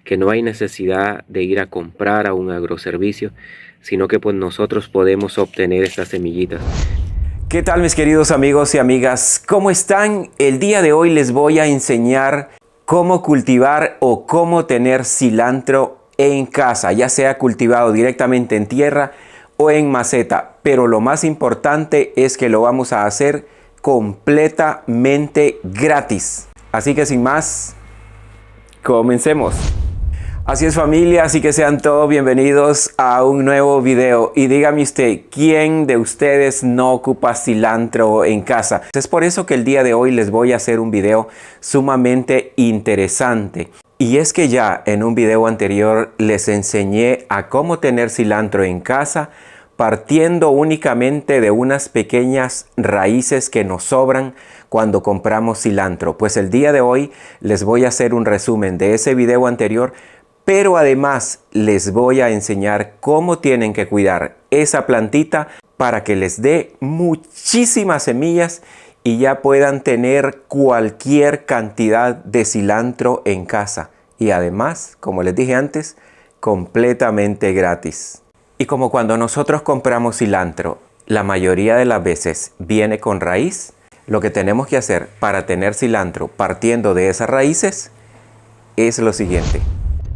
que no hay necesidad de ir a comprar a un agroservicio, sino que pues nosotros podemos obtener estas semillitas. ¿Qué tal mis queridos amigos y amigas? ¿Cómo están? El día de hoy les voy a enseñar cómo cultivar o cómo tener cilantro en casa, ya sea cultivado directamente en tierra o en maceta. Pero lo más importante es que lo vamos a hacer completamente gratis. Así que sin más, comencemos. Así es familia, así que sean todos bienvenidos a un nuevo video. Y dígame usted, ¿quién de ustedes no ocupa cilantro en casa? Es por eso que el día de hoy les voy a hacer un video sumamente interesante. Y es que ya en un video anterior les enseñé a cómo tener cilantro en casa, partiendo únicamente de unas pequeñas raíces que nos sobran cuando compramos cilantro. Pues el día de hoy les voy a hacer un resumen de ese video anterior, pero además les voy a enseñar cómo tienen que cuidar esa plantita para que les dé muchísimas semillas y ya puedan tener cualquier cantidad de cilantro en casa. Y además, como les dije antes, completamente gratis. Y como cuando nosotros compramos cilantro, la mayoría de las veces viene con raíz, lo que tenemos que hacer para tener cilantro partiendo de esas raíces es lo siguiente.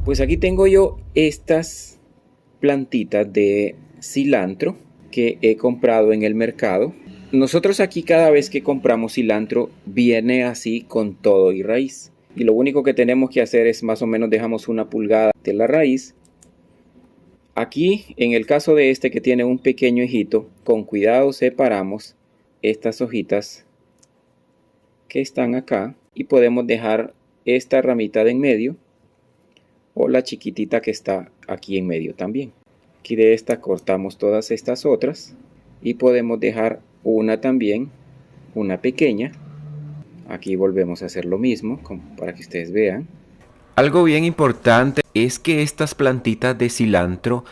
Pues aquí tengo yo estas plantitas de cilantro que he comprado en el mercado. Nosotros aquí cada vez que compramos cilantro viene así con todo y raíz. Y lo único que tenemos que hacer es más o menos dejamos una pulgada de la raíz. Aquí en el caso de este que tiene un pequeño hijito, con cuidado separamos estas hojitas que están acá y podemos dejar esta ramita de en medio o la chiquitita que está aquí en medio también. Aquí de esta cortamos todas estas otras y podemos dejar una también, una pequeña. Aquí volvemos a hacer lo mismo para que ustedes vean. Algo bien importante es que estas plantitas de cilantro,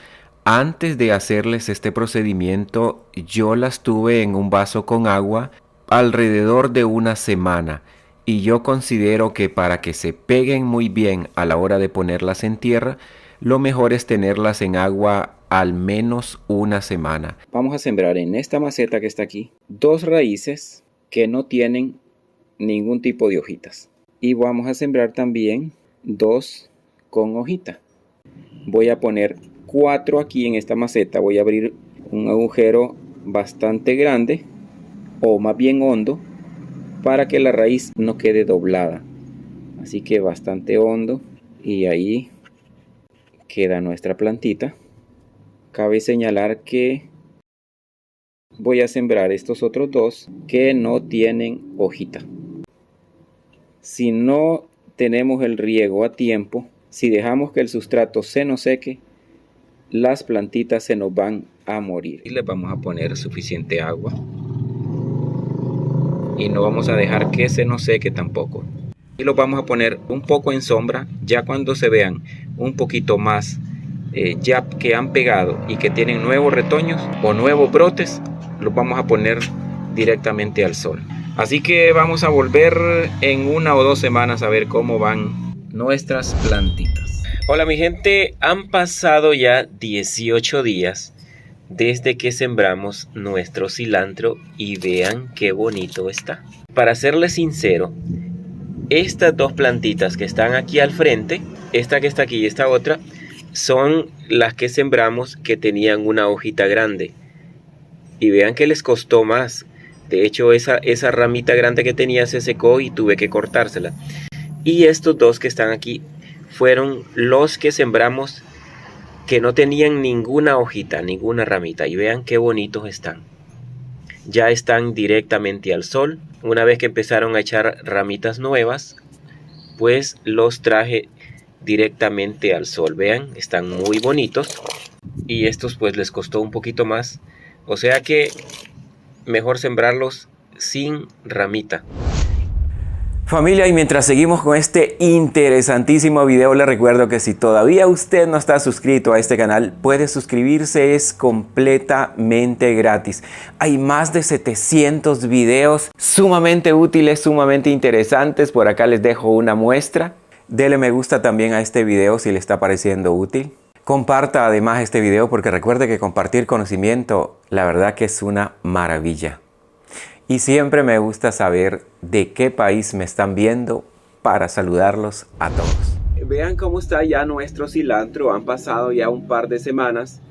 antes de hacerles este procedimiento, yo las tuve en un vaso con agua alrededor de una semana. Y yo considero que para que se peguen muy bien a la hora de ponerlas en tierra, lo mejor es tenerlas en agua al menos una semana. Vamos a sembrar en esta maceta que está aquí 2 raíces que no tienen ningún tipo de hojitas. Y vamos a sembrar también 2 con hojita. Voy a poner 4 aquí en esta maceta. Voy a abrir un agujero bastante grande o más bien hondo, para que la raíz no quede doblada. Así que bastante hondo y ahí queda nuestra plantita. Cabe señalar que voy a sembrar estos otros 2 que no tienen hojita. Si no tenemos el riego a tiempo, si dejamos que el sustrato se nos seque, las plantitas se nos van a morir. Y les vamos a poner suficiente agua. Y no vamos a dejar que se nos seque tampoco. Y los vamos a poner un poco en sombra. Ya cuando se vean un poquito más ya que han pegado y que tienen nuevos retoños o nuevos brotes, los vamos a poner directamente al sol. Así que vamos a volver en 1 o 2 semanas a ver cómo van nuestras plantitas. Hola mi gente, han pasado ya 18 días desde que sembramos nuestro cilantro y vean qué bonito está. Para serles sincero, estas 2 plantitas que están aquí al frente, esta que está aquí y esta otra, son las que sembramos que tenían una hojita grande. Y vean que les costó más. De hecho esa ramita grande que tenía se secó y tuve que cortársela. Y estos 2 que están aquí fueron los que sembramos que no tenían ninguna hojita, ninguna ramita. Y vean qué bonitos están. Ya están directamente al sol. Una vez que empezaron a echar ramitas nuevas, pues los traje directamente al sol. Vean, están muy bonitos. Y estos pues les costó un poquito más. O sea que mejor sembrarlos sin ramita. Familia, y mientras seguimos con este interesantísimo video, les recuerdo que si todavía usted no está suscrito a este canal, puede suscribirse, es completamente gratis. Hay más de 700 videos sumamente útiles, sumamente interesantes. Por acá les dejo una muestra. Dele me gusta también a este video si le está pareciendo útil. Comparta además este video porque recuerde que compartir conocimiento, la verdad que es una maravilla. Y siempre me gusta saber de qué país me están viendo para saludarlos a todos. Vean cómo está ya nuestro cilantro. Han pasado ya un par de semanas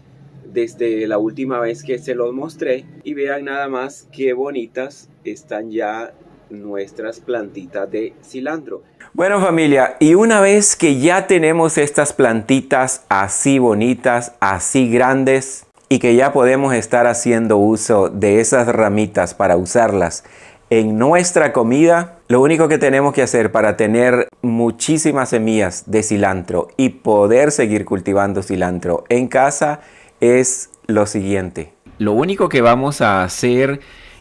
desde la última vez que se los mostré. Y vean nada más qué bonitas están ya nuestras plantitas de cilantro. Bueno familia, y una vez que ya tenemos estas plantitas así bonitas, así grandes, y que ya podemos estar haciendo uso de esas ramitas para usarlas en nuestra comida, lo único que tenemos que hacer para tener muchísimas semillas de cilantro y poder seguir cultivando cilantro en casa es lo siguiente. Lo único que vamos a hacer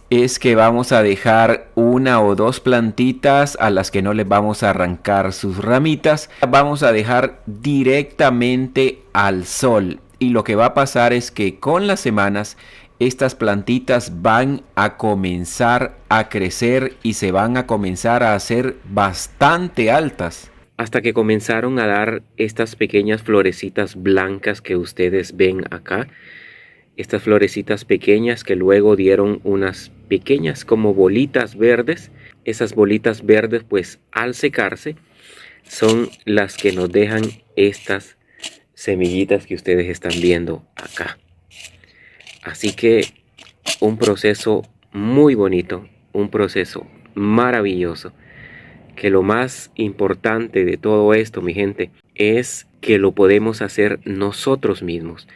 es que vamos a dejar una o dos plantitas a las que no les vamos a arrancar sus ramitas. Vamos a dejar directamente al sol. Y lo que va a pasar es que con las semanas estas plantitas van a comenzar a crecer y se van a comenzar a hacer bastante altas. Hasta que comenzaron a dar estas pequeñas florecitas blancas que ustedes ven acá. Estas florecitas pequeñas que luego dieron unas pequeñas como bolitas verdes. Esas bolitas verdes pues al secarse son las que nos dejan estas semillitas que ustedes están viendo acá. Así que un proceso muy bonito, un proceso maravilloso, que lo más importante de todo esto, mi gente, es que lo podemos hacer nosotros mismos,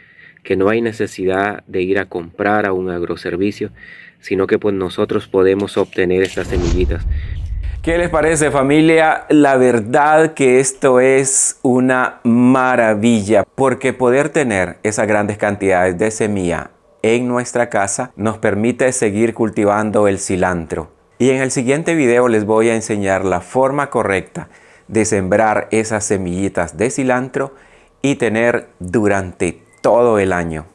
que no hay necesidad de ir a comprar a un agroservicio, sino que pues nosotros podemos obtener estas semillitas. ¿Qué les parece familia? La verdad que esto es una maravilla, porque poder tener esas grandes cantidades de semilla en nuestra casa nos permite seguir cultivando el cilantro. Y en el siguiente video les voy a enseñar la forma correcta de sembrar esas semillitas de cilantro y tener durante todo el año.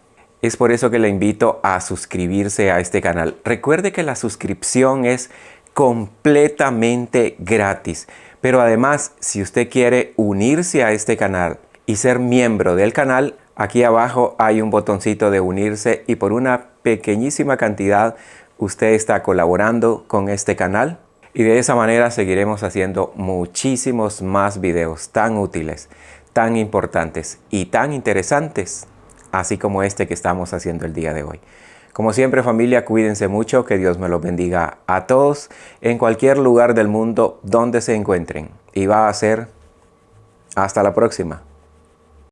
Es por eso que le invito a suscribirse a este canal. Recuerde que la suscripción es completamente gratis, pero además si usted quiere unirse a este canal y ser miembro del canal, aquí abajo hay un botoncito de unirse y por una pequeñísima cantidad usted está colaborando con este canal y de esa manera seguiremos haciendo muchísimos más videos tan útiles, tan importantes y tan interesantes, así como este que estamos haciendo el día de hoy. Como siempre familia, cuídense mucho, que Dios me los bendiga a todos en cualquier lugar del mundo donde se encuentren. Y va a ser hasta la próxima.